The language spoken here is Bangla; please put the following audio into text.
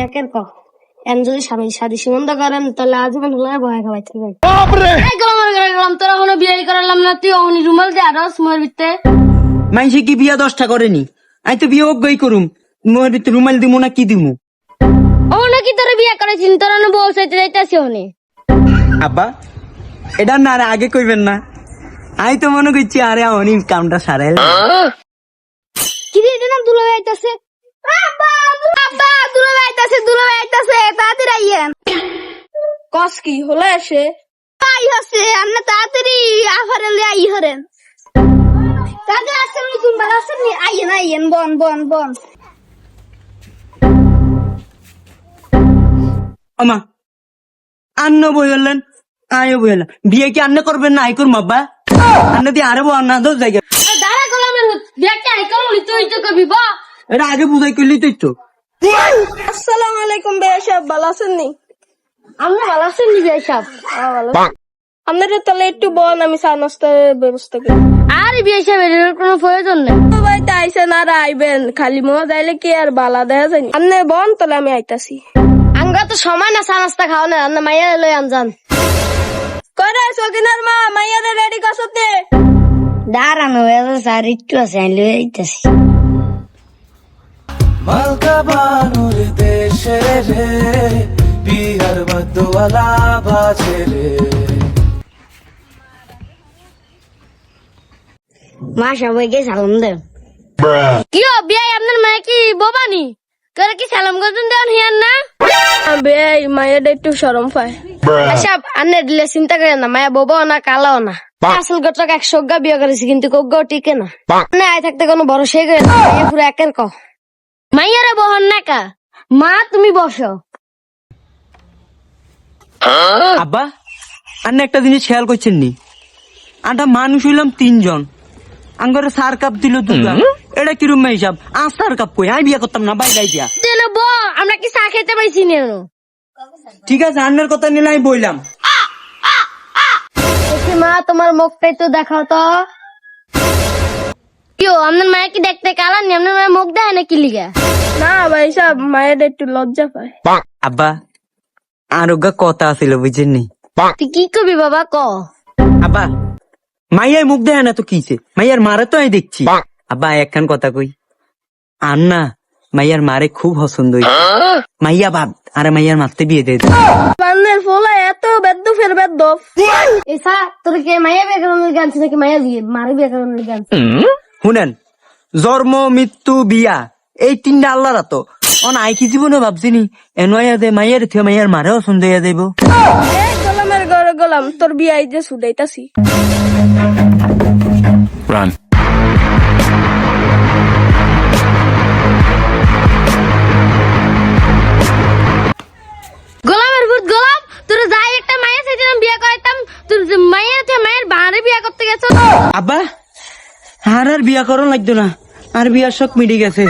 একের ক এন যদি স্বামী শাদি সীমন্ত করেন তাহলে আজীবন হলে ভয় খাওয়াই থাকবেন। গেলাম তোরা কোনো বিয়ে করালাম না, তুই অহনি রুমাল দিয়ে আরো মোর ভিতরে মাইসে কি বিয়া 10টা করেনি, আমি তো বিয়ে অজ্ঞই করুম, মোর ভিতরে রুমাল দিমু না কি দিমু? ও নাকি তোরা বিয়ে করেছিস, তোরা না বউ সাইতে যাইতেছি অহনি। আব্বা এটা না আরে আগে কইবেন না, আমি তো মনে করছি আরে অনি কামটা সারাই কি রে এটা না দুলা যাইতাছে, আব্বা আব্বা দুলা যাইতাছে তাড়াতাড়ি আইয়েন। কস কি হলো এসে আই হচ্ছে আপনি তাড়াতাড়ি আফারে লে আই হরেন তাড়াতাড়ি আসেন, নতুন বার আসেন আইয়েন বন আমা আন্ন বই হলেন আয়ো বই হলেন, বিয়ে কি আন্ন করবেন না আই করুম আব্বা? আন্ন দিয়ে আরে বউ আন্না দোষ জায়গা দাঁড়া গোলামের বিয়াকে আই করলি তুই তো কবি বা এটা আগে বুঝাই করলি তুই তো। আসসালামু আলাইকুম বেয়া সাহেব, ভালো আছেন নি? আমরা ভালো আছেন নি বেয়া সাহেব? আপনাদের তাহলে একটু বল, আমি চা নাস্তার ব্যবস্থা করি। আরে বেয়া সাহেব এর কোনো প্রয়োজন নেই, ভাই আইসেন আর আইবেন, খালি মোয়া যাইলে কি আর বালা দেখা যায়? আপনি বল তাহলে আমি আইতাছি। আঙ্গা তো সময় না চা নাস্তা খাও না, আপনি মাইয়া লই আনজান। করে সকিনার মা মাইয়ারে রেডি করছতে দাঁড়ানো স্যার একটু আছে আমি লই আইতাছি। মালকা বানুর দেশে রে বিহার মধুওয়ালা বাজে রে। মা সবাইকে সালাম দেন। কি ও বিয়ে আপনার মায়ে কি বোবানি তোরা কি সালাম করতেন দেন হিয়ান না? বেই মায়ের একটু শরম পায়। আচ্ছা আন্নে দিলে চিন্তা করেন না, মায়া বোবাও না কালাও না, আসল গটক 100 বিয়ে করেছি কিন্তু কোগ্গাও টিকে না। না আই থাকতে কোনো ভরসাই করে না, মাইয়া পুরো একের ক। মাইয়ারে বহন না কা মা তুমি বসো। আব্বা আন্না একটা জিনিস খেয়াল করছেন নি, আন্টা মানুষ হইলাম 3 জন, আঙ্গরে 4 কাপ দিল 2 কাপ, এটা কিরম হিসাব? 4 কাপ কই আমি বিয়ে করতাম না বাইরে দিয়া। তেলে ব আমরা কি চা খেতে পাইছি না? ঠিক আছে আন্নার কথা নিলে আমি বইলাম। মা তোমার মুখটাই তো দেখাও তো। কেউ আপনার মায়ের কি দেখতে কালার নি? আপনার মায়ের মুখ দেয় না কি লিগা? না ভাই সাহেব মায়ের একটু লজ্জা পায়। আব্বা আরোগ্য কথা আছিল বুঝছেন নি? তুই কি কবি বাবা ক? আব্বা মাইয়ার মুখ দেয় না তো কিছে, মাইয়ার মারে তো আমি দেখছি। আব্বা একখান কথা কই, আর না মাইয়ার মারে খুব পছন্দ হইছে, মাইয়া বাদ আরে মাইয়ার মারতে বিয়ে দিয়ে দে। বান্নের ফোলা এত বেদ্য ফের বেদ্য এসা তোর কে মাইয়া বিয়ে করানোর গান নাকি মাইয়া বিয়ে মারে বিয়ে করানোর গান? শুনেন জন্ম মৃত্যু বিয়া এই 3টা আল্লাহর তো অন আই কি জীবনে ভাবছিনি এনয়া দে মাইয়ার থেকে মাইয়ার মারে পছন্দ হইয়া যাইব। গোলামের ঘরে গোলাম তোর বিয়ে যে সুদাইতাছি। Run. গোলামের ভূত গোলাম তোর যাই একটা মাইয়া চাইছিলাম বিয়ে করাইতাম, তোর মাইয়া থেকে মায়ের বাহারে বিয়ে করতে গেছো। আব্বা আর বিয়া করন লাগতো না, আর বিয়ার শখ মিটে গেছে।